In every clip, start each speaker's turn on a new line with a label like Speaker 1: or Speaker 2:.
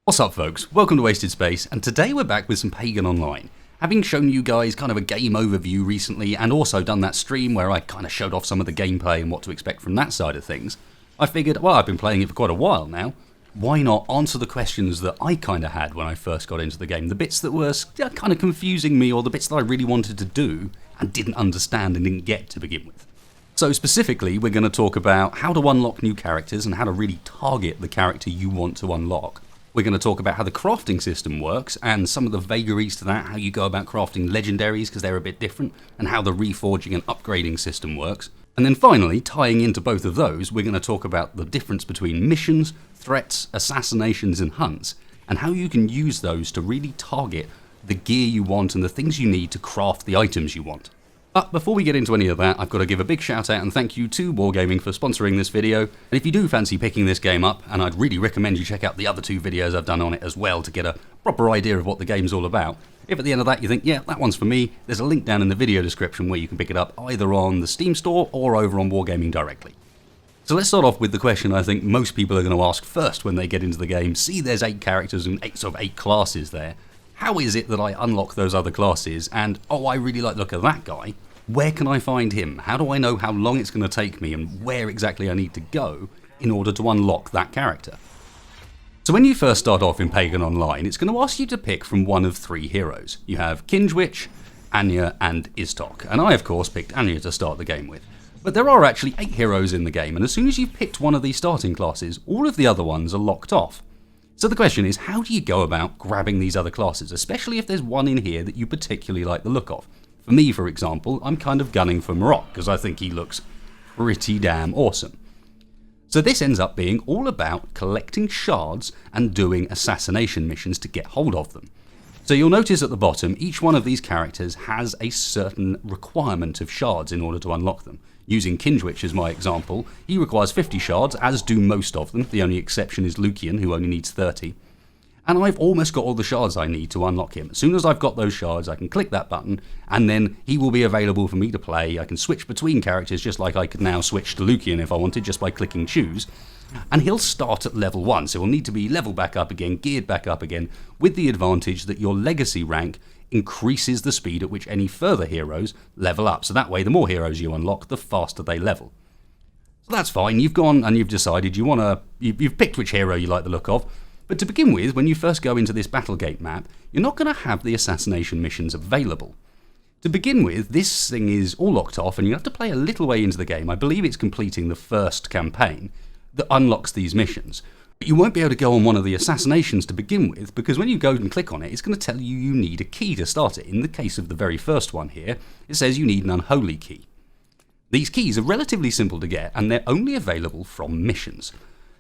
Speaker 1: What's up folks, welcome to Wasted Space, and today we're back with some Pagan Online. Having shown you guys kind of a game overview recently, and also done that stream where I kind of showed off some of the gameplay and what to expect from that side of things, I figured, well, I've been playing it for quite a while now, why not answer the questions that I kind of had when I first got into the game, the bits that were kind of confusing me, or the bits that I really wanted to do and didn't understand and didn't get to begin with. So specifically, we're going to talk about how to unlock new characters and how to really target the character you want to unlock. We're going to talk about how the crafting system works and some of the vagaries to that, how you go about crafting legendaries because they're a bit different, and how the reforging and upgrading system works. And then finally, tying into both of those, we're going to talk about the difference between missions, threats, assassinations and hunts, and how you can use those to really target the gear you want and the things you need to craft the items you want. But before we get into any of that, I've got to give a big shout out and thank you to Wargaming for sponsoring this video. And if you do fancy picking this game up, and I'd really recommend you check out the other two videos I've done on it as well to get a proper idea of what the game's all about. If at the end of that you think, yeah, that one's for me, there's a link down in the video description where you can pick it up either on the Steam store or over on Wargaming directly. So let's start off with the question I think most people are going to ask first when they get into the game. See, there's 8 characters and 8 classes there. How is it that I unlock those other classes? And, oh, I really like the look of that guy. Where can I find him? How do I know how long it's going to take me and where exactly I need to go in order to unlock that character? So when you first start off in Pagan Online, it's going to ask you to pick from one of 3 heroes. You have Kinjwitch, Anya and Istok, and I of course picked Anya to start the game with. But there are actually 8 heroes in the game, and as soon as you've picked one of these starting classes, all of the other ones are locked off. So the question is, how do you go about grabbing these other classes, especially if there's one in here that you particularly like the look of? For me, for example, I'm kind of gunning for Marok because I think he looks pretty damn awesome. So this ends up being all about collecting shards and doing assassination missions to get hold of them. So you'll notice at the bottom, each one of these characters has a certain requirement of shards in order to unlock them. Using Kinjwitch as my example, he requires 50 shards, as do most of them. The only exception is Lucian, who only needs 30. And I've almost got all the shards I need to unlock him. As soon as I've got those shards, I can click that button, and then he will be available for me to play. I can switch between characters just like I could now switch to Lucian if I wanted, just by clicking choose. And he'll start at level 1, so he'll need to be leveled back up again, geared back up again, with the advantage that your legacy rank increases the speed at which any further heroes level up. So that way, the more heroes you unlock, the faster they level. So that's fine. You've gone and you've decided you've picked which hero you like the look of. But to begin with, when you first go into this Battlegate map, you're not going to have the assassination missions available. To begin with, this thing is all locked off and you have to play a little way into the game. I believe it's completing the first campaign that unlocks these missions. But you won't be able to go on one of the assassinations to begin with, because when you go and click on it, it's going to tell you you need a key to start it. In the case of the very first one here, it says you need an unholy key. These keys are relatively simple to get and they're only available from missions.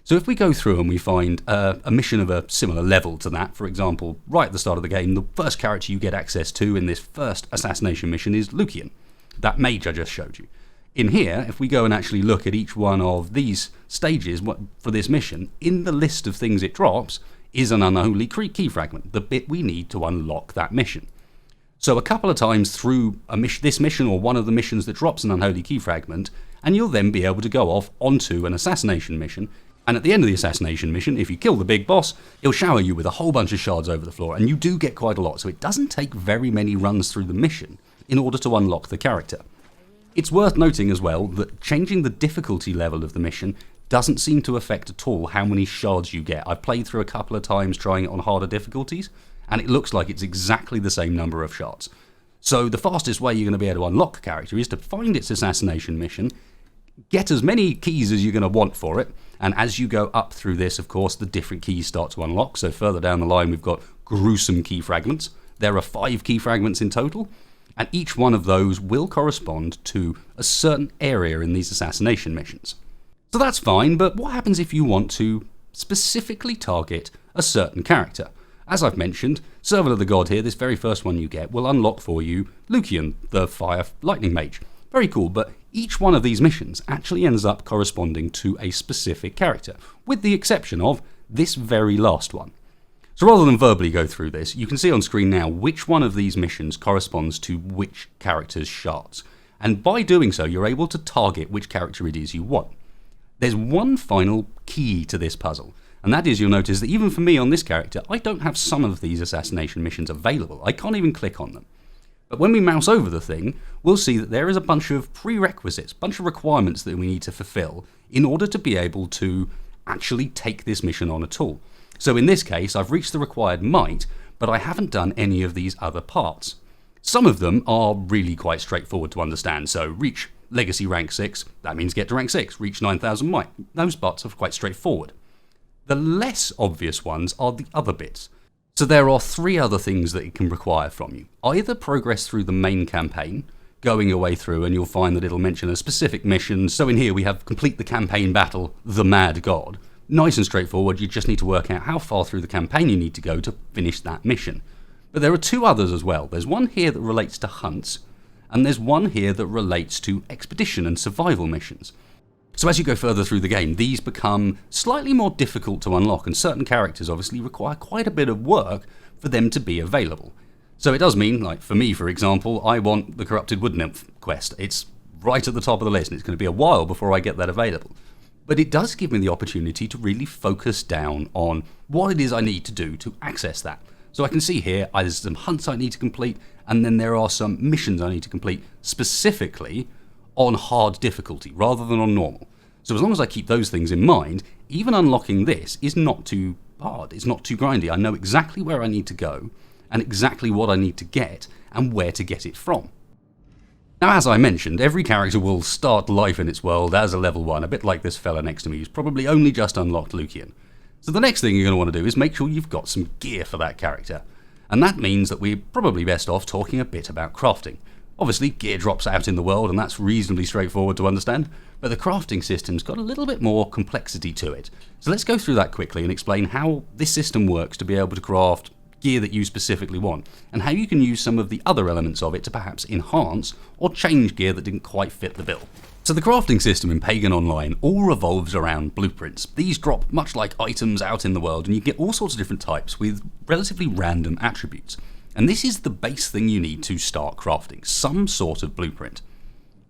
Speaker 1: So if we go through and we find a mission of a similar level to that, for example, right at the start of the game, the first character you get access to in this first assassination mission is Lucian, that mage I just showed you. In here, if we go and actually look at each one of these stages for this mission, in the list of things it drops is an unholy key fragment, the bit we need to unlock that mission. So a couple of times through this mission or one of the missions that drops an unholy key fragment, and you'll then be able to go off onto an assassination mission. And at the end of the assassination mission, if you kill the big boss, he'll shower you with a whole bunch of shards over the floor, and you do get quite a lot, so it doesn't take very many runs through the mission in order to unlock the character. It's worth noting as well that changing the difficulty level of the mission doesn't seem to affect at all how many shards you get. I've played through a couple of times trying it on harder difficulties, and it looks like it's exactly the same number of shards. So the fastest way you're going to be able to unlock a character is to find its assassination mission, get as many keys as you're going to want for it, and as you go up through this, of course, the different keys start to unlock. So further down the line, we've got gruesome key fragments. There are 5 key fragments in total, and each one of those will correspond to a certain area in these assassination missions. So that's fine, but what happens if you want to specifically target a certain character? As I've mentioned, Servant of the God here, this very first one you get, will unlock for you Lucian, the Fire Lightning Mage. Very cool, but each one of these missions actually ends up corresponding to a specific character, with the exception of this very last one. So rather than verbally go through this, you can see on screen now which one of these missions corresponds to which character's shards. And by doing so, you're able to target which character it is you want. There's one final key to this puzzle, And that is, you'll notice that even for me on this character, I don't have some of these assassination missions available. I can't even click on them. But when we mouse over the thing, we'll see that there is a bunch of prerequisites, a bunch of requirements that we need to fulfill in order to be able to actually take this mission on at all. So in this case, I've reached the required might, but I haven't done any of these other parts. Some of them are really quite straightforward to understand. So reach Legacy rank 6, that means get to rank 6. Reach 9,000 might. Those parts are quite straightforward. The less obvious ones are the other bits. So there are 3 other things that it can require from you. Either progress through the main campaign, going your way through, and you'll find that it'll mention a specific mission. So in here we have complete the campaign battle, the Mad God. Nice and straightforward, you just need to work out how far through the campaign you need to go to finish that mission. But there are 2 others as well. There's one here that relates to hunts, and there's one here that relates to expedition and survival missions. So as you go further through the game, these become slightly more difficult to unlock, and certain characters obviously require quite a bit of work for them to be available. So it does mean, like for me for example, I want the Corrupted Wood Nymph quest. It's right at the top of the list, and it's going to be a while before I get that available. But it does give me the opportunity to really focus down on what it is I need to do to access that. So I can see here, there's some hunts I need to complete, and then there are some missions I need to complete specifically on hard difficulty rather than on normal. So as long as I keep those things in mind, even unlocking this is not too hard, it's not too grindy. I know exactly where I need to go and exactly what I need to get and where to get it from. Now as I mentioned, every character will start life in its world as a level 1, a bit like this fella next to me who's probably only just unlocked Lucian. So the next thing you're going to want to do is make sure you've got some gear for that character. And that means that we're probably best off talking a bit about crafting. Obviously, gear drops out in the world, and that's reasonably straightforward to understand, but the crafting system's got a little bit more complexity to it. So let's go through that quickly and explain how this system works to be able to craft gear that you specifically want, and how you can use some of the other elements of it to perhaps enhance or change gear that didn't quite fit the bill. So the crafting system in Pagan Online all revolves around blueprints. These drop much like items out in the world, and you get all sorts of different types with relatively random attributes. And this is the base thing you need to start crafting, some sort of blueprint.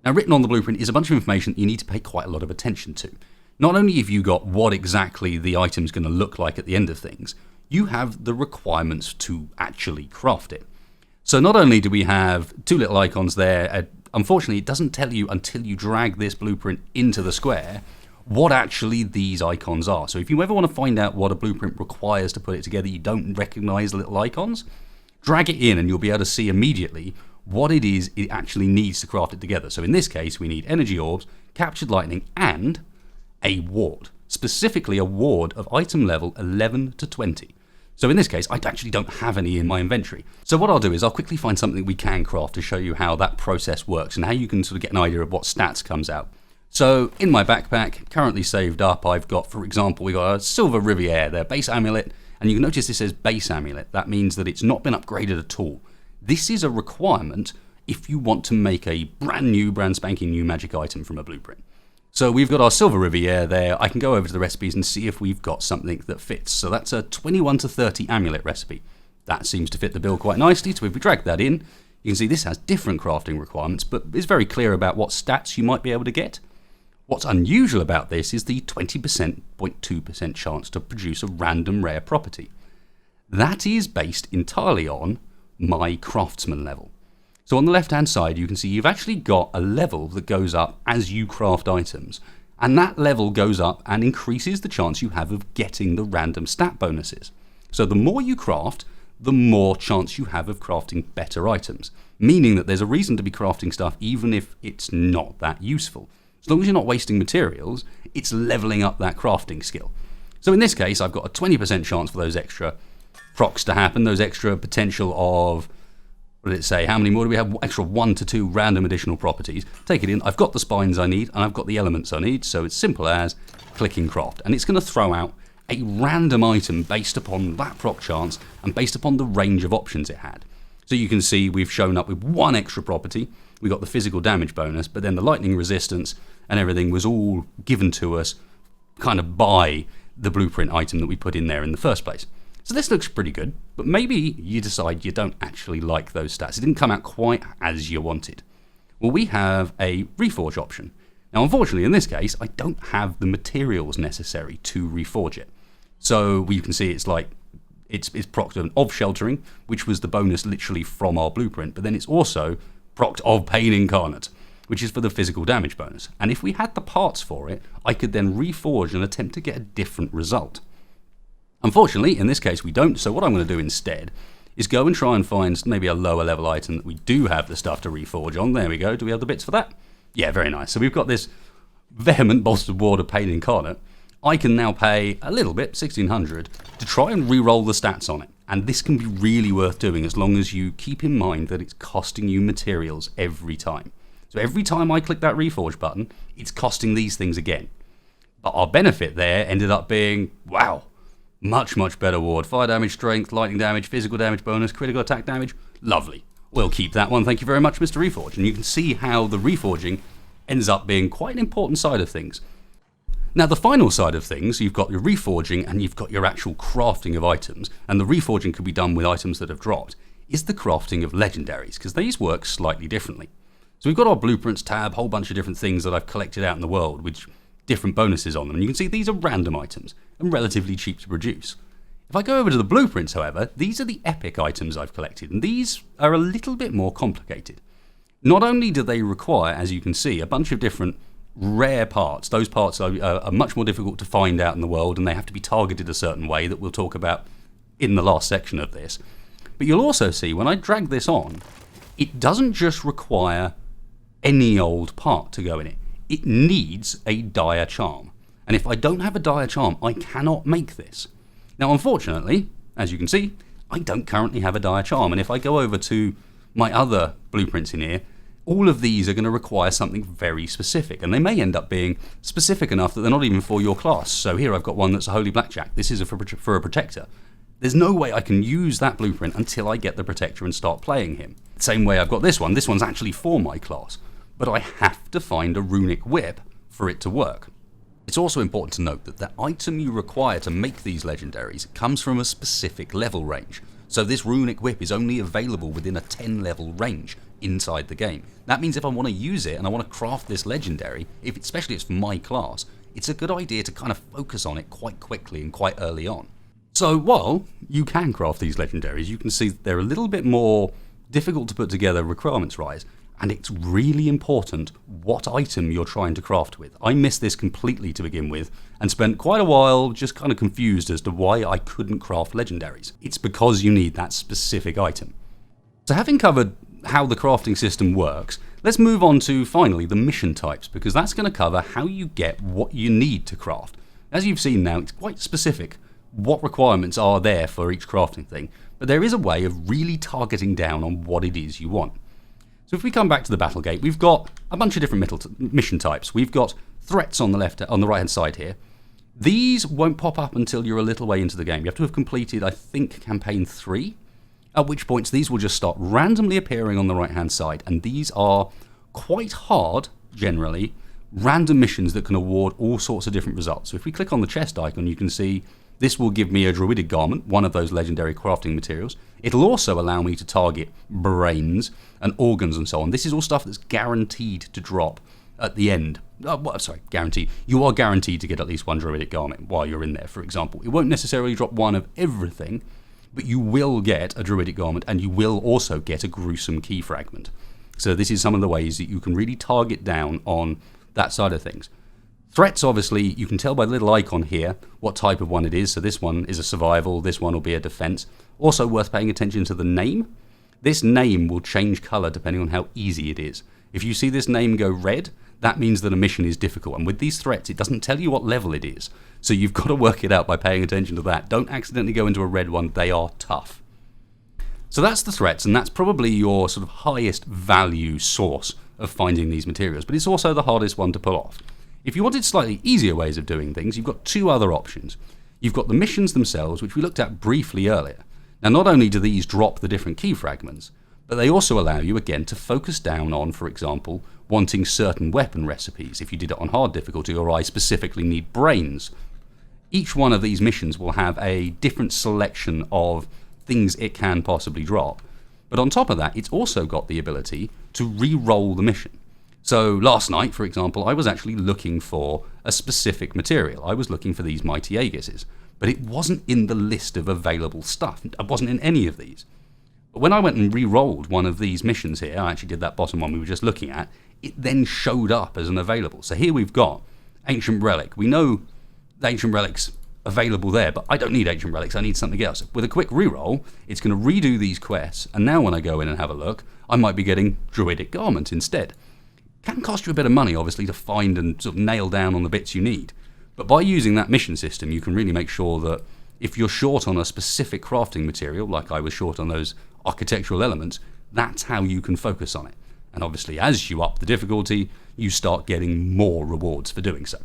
Speaker 1: Now written on the blueprint is a bunch of information that you need to pay quite a lot of attention to. Not only have you got what exactly the item's going to look like at the end of things, you have the requirements to actually craft it. So not only do we have 2 little icons there, unfortunately it doesn't tell you until you drag this blueprint into the square what actually these icons are. So if you ever want to find out what a blueprint requires to put it together, you don't recognize the little icons, drag it in and you'll be able to see immediately what it is it actually needs to craft it together. So in this case, we need energy orbs, captured lightning, and a ward. Specifically a ward of item level 11 to 20. So in this case, I actually don't have any in my inventory. So what I'll do is I'll quickly find something we can craft to show you how that process works and how you can sort of get an idea of what stats comes out. So in my backpack, currently saved up, I've got, for example, we got a Silver Riviere, their base amulet, and you can notice this says base amulet. That means that it's not been upgraded at all. This is a requirement if you want to make a brand spanking new magic item from a blueprint. So we've got our Silver Riviere there. I can go over to the recipes and see if we've got something that fits. So that's a 21 to 30 amulet recipe. That seems to fit the bill quite nicely. So if we drag that in, you can see this has different crafting requirements, but it's very clear about what stats you might be able to get. What's unusual about this is the 20%, 0.2% chance to produce a random rare property. That is based entirely on my craftsman level. So on the left hand side you can see you've actually got a level that goes up as you craft items, and that level goes up and increases the chance you have of getting the random stat bonuses. So the more you craft, the more chance you have of crafting better items, meaning that there's a reason to be crafting stuff even if it's not that useful. As long as you're not wasting materials, it's leveling up that crafting skill. So in this case, I've got a 20% chance for those extra procs to happen, those extra potential of, what did it say, how many more do we have? Extra 1 to 2 random additional properties. Take it in, I've got the spines I need, and I've got the elements I need, so it's simple as clicking craft. And it's going to throw out a random item based upon that proc chance and based upon the range of options it had. So you can see we've shown up with 1 extra property. We got the physical damage bonus, but then the lightning resistance and everything was all given to us kind of by the blueprint item that we put in there in the first place. So this looks pretty good, but maybe you decide you don't actually like those stats. It didn't come out quite as you wanted. Well, we have a reforge option. Now, unfortunately, in this case, I don't have the materials necessary to reforge it. So you can see it's like it's procced of sheltering, which was the bonus literally from our blueprint, but then it's also procced of Pain Incarnate, which is for the physical damage bonus. And if we had the parts for it, I could then reforge and attempt to get a different result. Unfortunately, in this case we don't, so what I'm going to do instead is go and try and find maybe a lower level item that we do have the stuff to reforge on. There we go. Do we have the bits for that? Yeah, very nice. So we've got this Vehement Bolstered Ward of Pain Incarnate. I can now pay a little bit, 1600, to try and re-roll the stats on it. And this can be really worth doing as long as you keep in mind that it's costing you materials every time. So every time I click that reforge button, it's costing these things again. But our benefit there ended up being, wow, much, much better ward. Fire damage, strength, lightning damage, physical damage bonus, critical attack damage. Lovely. We'll keep that one. Thank you very much, Mr. Reforge. And you can see how the reforging ends up being quite an important side of things. Now, the final side of things, you've got your reforging and you've got your actual crafting of items, and the reforging could be done with items that have dropped, is the crafting of legendaries, because these work slightly differently. So we've got our blueprints tab, whole bunch of different things that I've collected out in the world with different bonuses on them, and you can see these are random items and relatively cheap to produce. If I go over to the blueprints, however, these are the epic items I've collected, and these are a little bit more complicated. Not only do they require, as you can see, a bunch of different rare parts. Those parts are much more difficult to find out in the world, and they have to be targeted a certain way that we'll talk about in the last section of this. But you'll also see when I drag this on, it doesn't just require any old part to go in it. It needs a dire charm. And if I don't have a dire charm, I cannot make this. Now, unfortunately, as you can see, I don't currently have a dire charm. And if I go over to my other blueprints in here, all of these are going to require something very specific, and they may end up being specific enough that they're not even for your class. So here I've got one that's a Holy Blackjack. This is for a Protector. There's no way I can use that blueprint until I get the Protector and start playing him. Same way I've got this one. This one's actually for my class, but I have to find a Runic Whip for it to work. It's also important to note that the item you require to make these legendaries comes from a specific level range. So this Runic Whip is only available within a 10 level range inside the game. That means if I want to use it and I want to craft this legendary, especially if it's for my class, it's a good idea to kind of focus on it quite quickly and quite early on. So while you can craft these legendaries, you can see that they're a little bit more difficult to put together requirements-wise, and it's really important what item you're trying to craft with. I missed this completely to begin with and spent quite a while just kind of confused as to why I couldn't craft legendaries. It's because you need that specific item. So having covered how the crafting system works, let's move on to finally the mission types, because that's going to cover how you get what you need to craft. As you've seen now, it's quite specific what requirements are there for each crafting thing, but there is a way of really targeting down on what it is you want. So if we come back to the battle gate, we've got a bunch of different mission types. We've got threats on the right hand side here. These won't pop up until you're a little way into the game. You have to have completed, I think, campaign 3, at which points these will just start randomly appearing on the right hand side, and these are quite hard, generally, random missions that can award all sorts of different results. So if we click on the chest icon, you can see this will give me a Druidic Garment, one of those legendary crafting materials. It'll also allow me to target brains and organs and so on. This is all stuff that's guaranteed to drop at the end. Guaranteed. You are guaranteed to get at least one Druidic Garment while you're in there, for example. It won't necessarily drop one of everything, but you will get a Druidic Garment, and you will also get a gruesome key fragment. So this is some of the ways that you can really target down on that side of things. Threats, obviously, you can tell by the little icon here what type of one it is. So this one is a survival, this one will be a defense. Also worth paying attention to the name. This name will change color depending on how easy it is. If you see this name go red, that means that a mission is difficult. And with these threats, it doesn't tell you what level it is. So you've got to work it out by paying attention to that. Don't accidentally go into a red one. They are tough. So that's the threats, and that's probably your sort of highest value source of finding these materials. But it's also the hardest one to pull off. If you wanted slightly easier ways of doing things, you've got two other options. You've got the missions themselves, which we looked at briefly earlier. Now, not only do these drop the different key fragments, but they also allow you, again, to focus down on, for example, wanting certain weapon recipes. If you did it on hard difficulty, or I specifically need brains. Each one of these missions will have a different selection of things it can possibly drop. But on top of that, it's also got the ability to re-roll the mission. So last night, for example, I was actually looking for a specific material. I was looking for these Mighty Aegises. but it wasn't in the list of available stuff. It wasn't in any of these. But when I went and re-rolled one of these missions here, I actually did that bottom one we were just looking at, it then showed up as an available. So here we've got Ancient Relic. We know the Ancient Relic's available there, but I don't need Ancient Relics, I need something else. With a quick re-roll, it's going to redo these quests, and now when I go in and have a look, I might be getting Druidic Garment instead. Can cost you a bit of money, obviously, to find and sort of nail down on the bits you need. But by using that mission system, you can really make sure that if you're short on a specific crafting material, like I was short on those architectural elements, that's how you can focus on it. And obviously, as you up the difficulty, you start getting more rewards for doing so.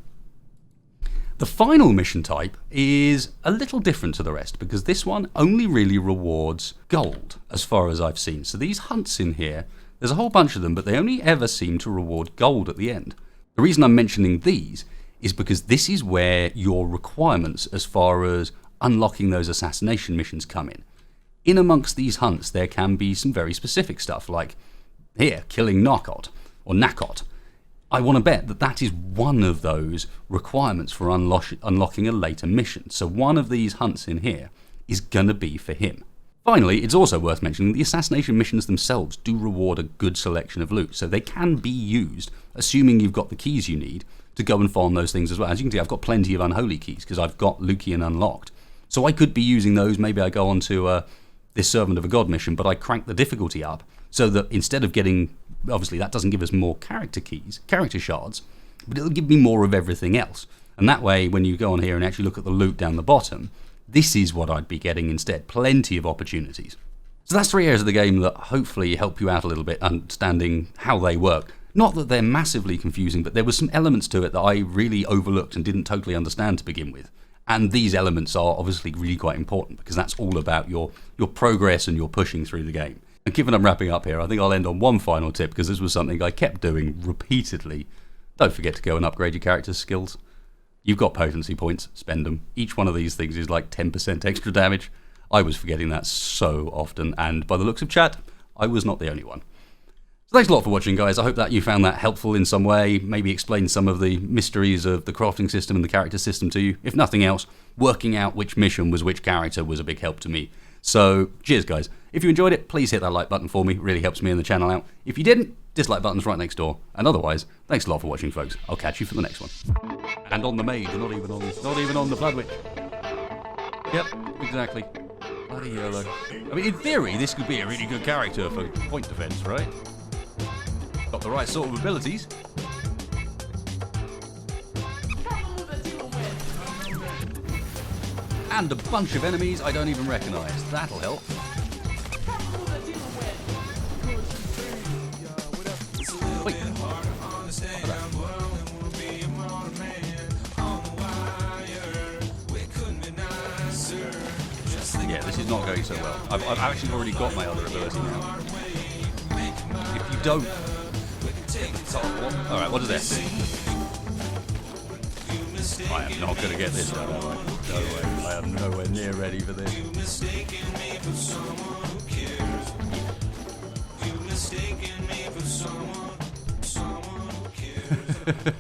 Speaker 1: The final mission type is a little different to the rest, because this one only really rewards gold, as far as I've seen. So these hunts in here, there's a whole bunch of them, but they only ever seem to reward gold at the end. The reason I'm mentioning these is because this is where your requirements as far as unlocking those assassination missions come in. In amongst these hunts, there can be some very specific stuff, like here, killing Narcot, or Nakot. I want to bet that that is one of those requirements for unlocking a later mission. So one of these hunts in here is going to be for him. Finally, it's also worth mentioning the assassination missions themselves do reward a good selection of loot. So they can be used, assuming you've got the keys you need, to go and farm those things as well. As you can see, I've got plenty of unholy keys because I've got Lucian unlocked. So I could be using those. Maybe I go on to this Servant of a God mission, but I crank the difficulty up so that instead of getting... Obviously, that doesn't give us more character keys, character shards, but it'll give me more of everything else. And that way, when you go on here and actually look at the loot down the bottom, this is what I'd be getting instead. Plenty of opportunities. So that's 3 areas of the game that hopefully help you out a little bit, understanding how they work. Not that they're massively confusing, but there was some elements to it that I really overlooked and didn't totally understand to begin with. And these elements are obviously really quite important, because that's all about your progress and your pushing through the game. And given I'm wrapping up here, I think I'll end on one final tip, because this was something I kept doing repeatedly. Don't forget to go and upgrade your character's skills. You've got potency points, spend them. Each one of these things is like 10% extra damage. I was forgetting that so often, and by the looks of chat, I was not the only one. So thanks a lot for watching, guys. I hope that you found that helpful in some way, maybe explained some of the mysteries of the crafting system and the character system to you. If nothing else, working out which mission was which character was a big help to me. So, cheers, guys. If you enjoyed it, please hit that like button for me. It really helps me and the channel out. If you didn't, dislike button's right next door. And otherwise, thanks a lot for watching, folks. I'll catch you for the next one. And on the maid, not even on the blood witch. Yep, exactly. Bloody hell. I mean, in theory, this could be a really good character for point defense, right? Got the right sort of abilities. And a bunch of enemies I don't even recognise. That'll help. Wait. Yeah, this is not going so well. I've actually already got my other ability now. If you don't... Alright, what is this? I am not going to get this right, am I? No way. I am nowhere near ready for this. You mistaken me for someone who cares. You mistaken me for someone who cares.